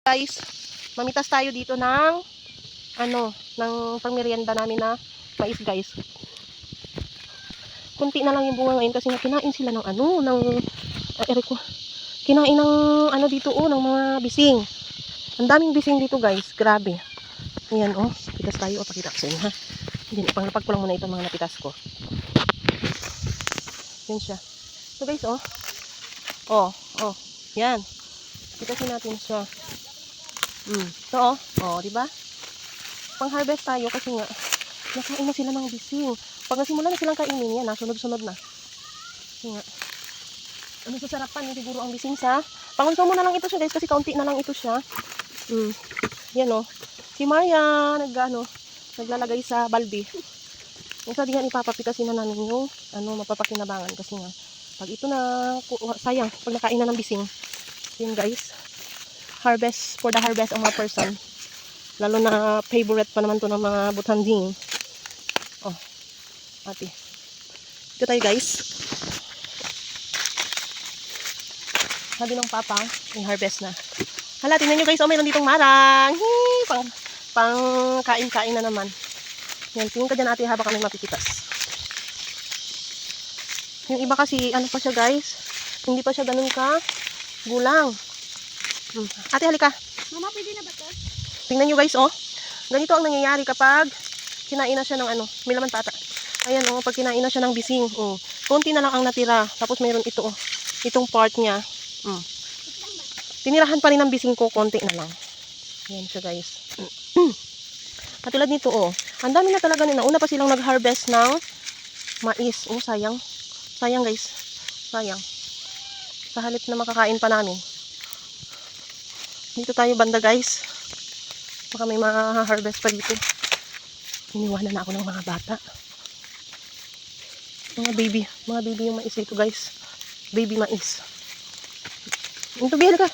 Guys, mamitas tayo dito ng ng pangmerienda namin na mais, guys. Kunti na lang yung bunga ngayon kasi kinain sila ng kinain ng dito ng mga bising. Ang daming bising dito, guys. Grabe. Ayan pitas tayo. Pakita ko sa inyo, ha. Hindi, panglapag ko lang muna itong mga napitas ko. Yan siya. So, guys, yan. Pitasin natin siya. So, diba? Pang-harvest tayo kasi nga, nakain na sila ng bising. Pag nasimula na silang kainin, yan, sunod-sunod na. Kasi nga, sasarapan siguro ang bising sa, pangonsumo na lang ito siya, guys, kasi kaunti na lang ito siya. Yan, si Maria, naglalagay sa balde. Yung sabi nga, ipapapitasin na namin yung, mapapakinabangan. Kasi nga, pag ito na, sayang, pag nakain na ng bising. Yun, guys. For the harvest ang mga person. Lalo na favorite pa naman to ng mga butanding. Ate. Ito tayo, guys. Sabi ng papa, may harvest na. Hala, tingnan nyo, guys. Mayroon ditong marang. Pang kain-kain na naman. Yan, tingin ka dyan, ate, habang kami mapipitas. Yung iba kasi, pa siya, guys. Hindi pa siya ganun ka gulang. Ate, halika. Mama, pwede na ba ito? Tingnan nyo, guys, ganito ang nangyayari kapag kinain na siya ng may laman pata. Ayan, pag kinain na siya ng bising. Konti na lang ang natira. Tapos mayroon ito, itong part niya. Tinirahan pa rin ng bising ko, konti na lang. Ayan siya, guys. Katulad nito, ang dami na talaga nila. Una pa silang nag-harvest ng mais. Sayang. Sayang, guys. Sayang. Sa halip na makakain pa namin. Dito tayo banda, guys. Baka may ma-harvest pa dito. Iniwanan na ako ng mga bata. Mga baby yung mais dito, guys. Baby mais. Ito, bihal ka.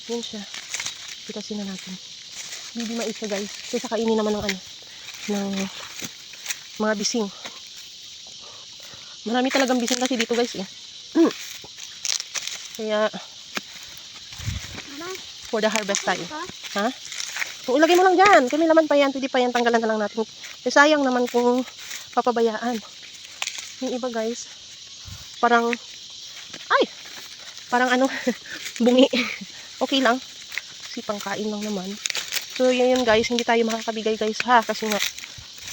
Yan siya. Pitasin na natin. Baby mais siya, guys. Kaysa kainin naman ng mga bising. Marami talagang bising kasi dito, guys, Kaya for the harvest tayo. Ha? So, ilagay mo lang dyan. Kami laman pa yan. Pwede pa yan. Tanggalan na lang natin. Kasi sayang naman kung papabayaan. Yung iba, guys, parang bungi. Okay lang. Kasi pangkain lang naman. So, yun, guys. Hindi tayo makakabigay, guys, ha. Kasi nga,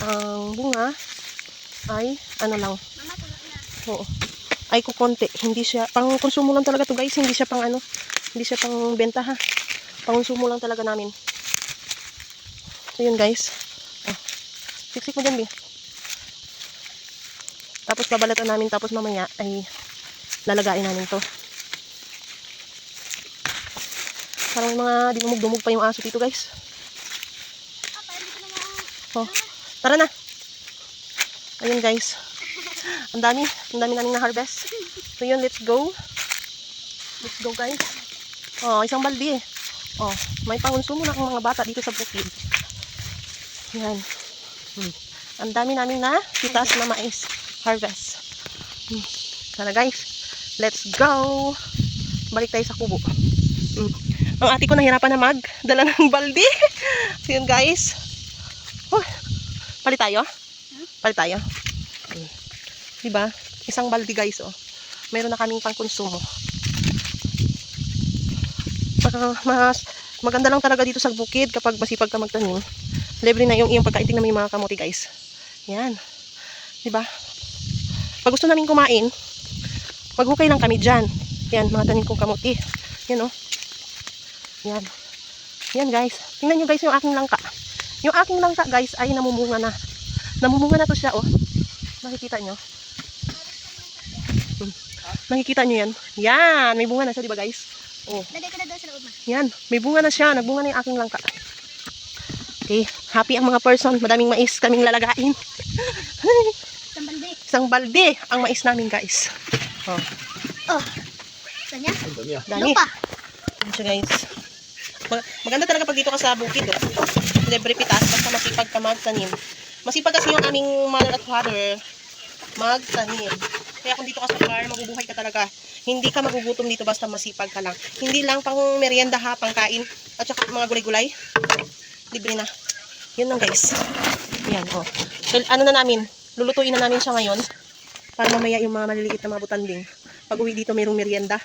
ang bunga ay, lang. Oo. Ay, kukonti. Hindi siya, pang konsumo lang talaga to, guys. Hindi siya pang hindi siya pang benta, ha. Pangonsumo lang talaga namin. So, yun, guys. Siksik mo dyan, Bi. Tapos, babalatan namin. Tapos, mamaya, ay lalagain namin to. Parang mga dinumog-dumog pa yung aso dito, guys. Tara na. Ayun, guys. Ang dami namin na-harvest. So, yun, let's go. Let's go, guys. Isang balde, may pangonsumo na ang mga bata dito sa bukid. Yan. Ang dami namin na pitas na mais harvest. Tara, guys. Let's go. Balik tayo sa kubo. Ang ate ko nahirapan na magdala ng balde. So, yun, guys. Palit tayo? Palit tayo? Diba? Isang balde, guys, Meron na kaming pangkonsumo. Mas maganda lang talaga dito sa bukid kapag masipag ka magtanim. Libre na yung iyong pagkaiting na may mga kamote, guys. Yan. Diba? Pag gusto namin kumain, maghukay lang kami dyan. Yan, mga tanim kong kamote. Yan, Yan. Yan, guys. Tingnan nyo, guys, yung aking langka. Yung aking langka, guys, ay namumunga na. Namumunga na to siya, Makikita nyo. Nakikita nyo yan? Yan. May bunga na siya, diba, guys? Lagay ko na daw sa loob, ma. Yan, may bunga na siya. Nagbunga na yung aking langka. Okay, happy ang mga person. Madaming mais kaming lalagain. Isang balde. Isang balde ang mais namin, guys. Tanya? Dami. Lupa. Yan siya, guys. Maganda talaga pag dito ka sa bukid, Libre pitas, basta masipag ka magtanim. Masipag kasi yung aming mother at father magtanim. Kaya kung dito ka sa farm, mabubuhay ka talaga. Hindi ka magugutom dito basta masipag ka lang. Hindi lang pang merienda ha, pangkain. At saka mga gulay-gulay. Libre na. Yun lang guys. Yan, oh. So, ano na namin, lulutuin na namin siya ngayon. Para mamaya yung mga maliliit na mga butanding. Pag uwi dito, mayroong merienda.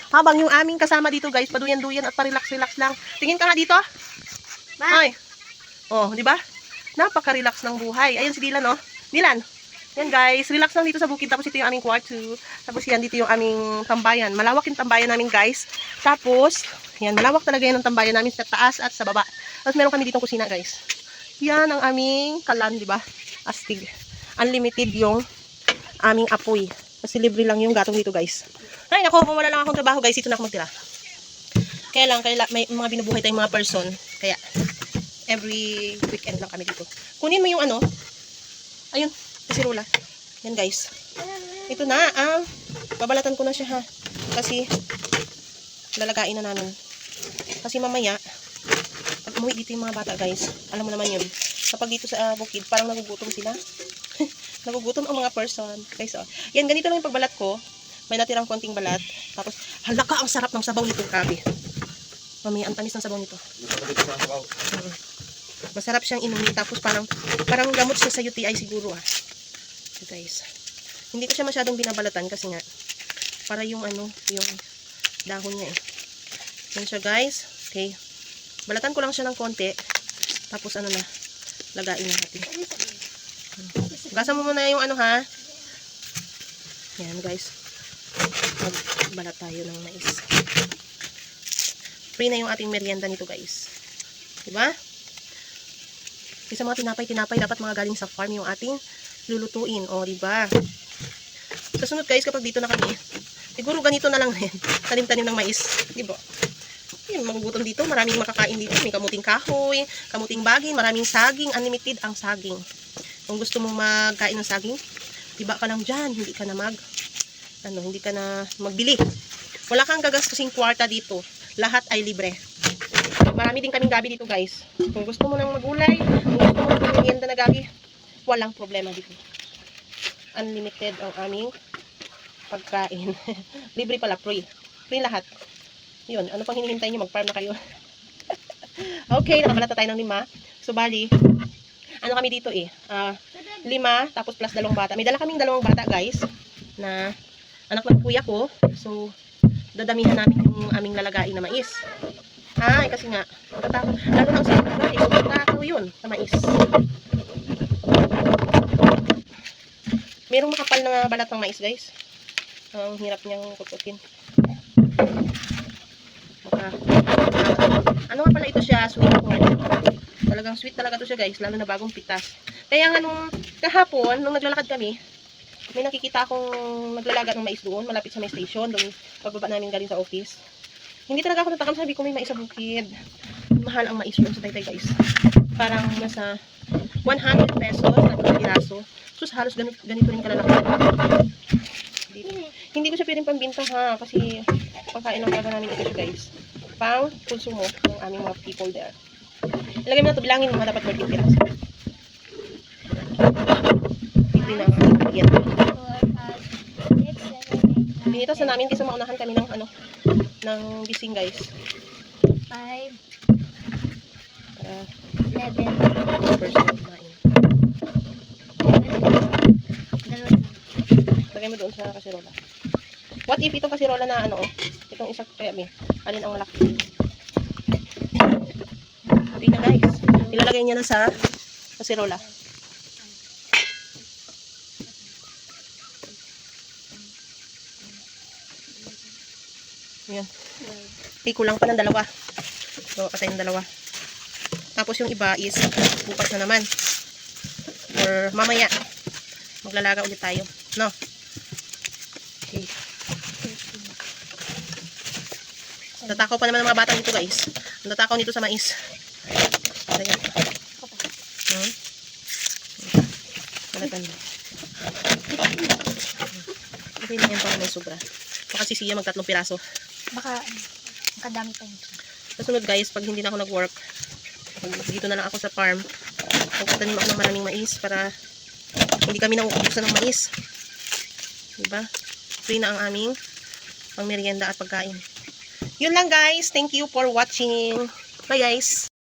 Habang yung aming kasama dito guys, paduyan-duyan at parelax-relax lang. Tingin ka nga dito. Ay. Oh, di ba? Napaka-relax ng buhay. Ayun si Dylan, oh. Dylan. Yan guys, relax lang dito sa bukid. Tapos ito yung aming kwarto. Tapos yan, dito yung aming tambayan. Malawak yung tambayan namin guys. Tapos, yan, malawak talaga yan ang tambayan namin sa taas at sa baba. Tapos meron kami ditong kusina guys. Yan ang aming kalan, di ba? Astig. Unlimited yung aming apoy. Kasi libre lang yung gatong dito guys. Ay nako, kung wala lang akong trabaho guys, ito na ako magtira. Kaya lang, may mga binubuhay tayong mga person. Kaya, every weekend lang kami dito. Kunin mo yung ano. Ayun. Kasirula. Yan guys. Ito na, babalatan ko na siya ha. Kasi, lalagain na namin. Kasi mamaya, pag umuwi dito yung mga bata guys, alam mo naman yun. Kapag dito sa bukid, parang nagugutom sila. Nagugutom ang mga person. Guys, oh. Yan, ganito lang yung pagbalat ko. May natirang konting balat. Tapos, halaka ang sarap ng sabaw nito, grabe. Mamaya, ang tamis ng sabaw nito. Masarap siyang inumin. Tapos, parang gamot siya sa UTI siguro So, guys, hindi ko siya masyadong binabalatan kasi nga para yung ano, yung dahon niya Yan siya guys. Okay. Balatan ko lang siya ng konti. Tapos ano na, lagain na natin. Gasan mo muna yung ano ha. Yan guys. Magbalat tayo ng mais. Free na yung ating merienda nito guys. Diba? Kasi sa mga tinapay dapat mga galing sa farm yung ating lulutuin. O, diba? Kasunod guys, kapag dito na kami, siguro ganito na lang rin. Tanim-tanim ng mais. Diba? Yun, magugutom dito. Maraming makakain dito. May kamuting kahoy, kamuting baging, maraming saging. Unlimited ang saging. Kung gusto mong magkain ng saging, diba ka lang dyan. Hindi ka na hindi ka na magbili. Wala kang gagastusing kwarta dito. Lahat ay libre. Marami din kaming gabi dito guys. Kung gusto mo ng magulay, kung gusto mo ng merienda na gabi, walang problema dito. Unlimited ang aming pagkain. Libre pala, free. Free lahat. Yun, ano pang hinihintay nyo? Mag-farm na kayo. Okay, nakabalat na tayo ng 5. So, bali, ano kami dito 5, tapos plus 2 bata. May dala kaming 2 bata, guys, na anak ng kuya ko. So, dadamihan namin yung aming lalagain na mais. Kasi nga, matatakot. Lalo na ang sarap, guys. Matatakot yun sa mais. Merong makapal na balat ng mais, guys. Ang hirap niyang kutukin. Ano nga pala ito siya? Sweet corn. Talagang sweet talaga to siya, guys. Lalo na bagong pitas. Kaya nga nung kahapon, nung naglalakad kami, may nakikita akong naglalaga ng mais doon, malapit sa may station, doon pagbaba namin galing sa office. Hindi talaga ako natakam, sabi ko may mais sa bukid. Mahal ang mais doon sa Taytay, guys. Parang nasa 100 pesos na piraso. Sus, halos ganito rin kalalaki. Hindi ko siya pwedeng pambinta ha, kasi pagkain lang talaga namin ito siya guys. Pang konsumo ng aming mga people there. Ilagay mo na ito, bilangin mo dapat 14 piraso. Hindi na ang yan. Binito sa namin kasi maunahan kami ng ng gising guys. 5, 11, First kumain. Lagay mo doon sa kasirola. What if itong kasirola na itong isa alin ang malaki? Okay na guys. Ilalagay niya na sa kasirola. Ayan. Piko lang pa ng 2. So, patay ng 2. Tapos yung iba is bukas na naman. Or mamaya. Maglalaga ulit tayo. No? Okay. Natakaw pa naman ng mga bata dito guys. Natakaw nito sa mais. Ayan. Malatan mo. Okay na yan para may sobra. Baka si Sia mag 3 piraso. baka makadami pa yun. Kasunod guys, pag hindi na ako nag-work, dito na lang ako sa farm. Magtatanim ako ng maraming mais para hindi kami nauubusan ng mais. Diba? Free na ang aming Pang merienda at pagkain. Yun lang guys. Thank you for watching. Bye guys.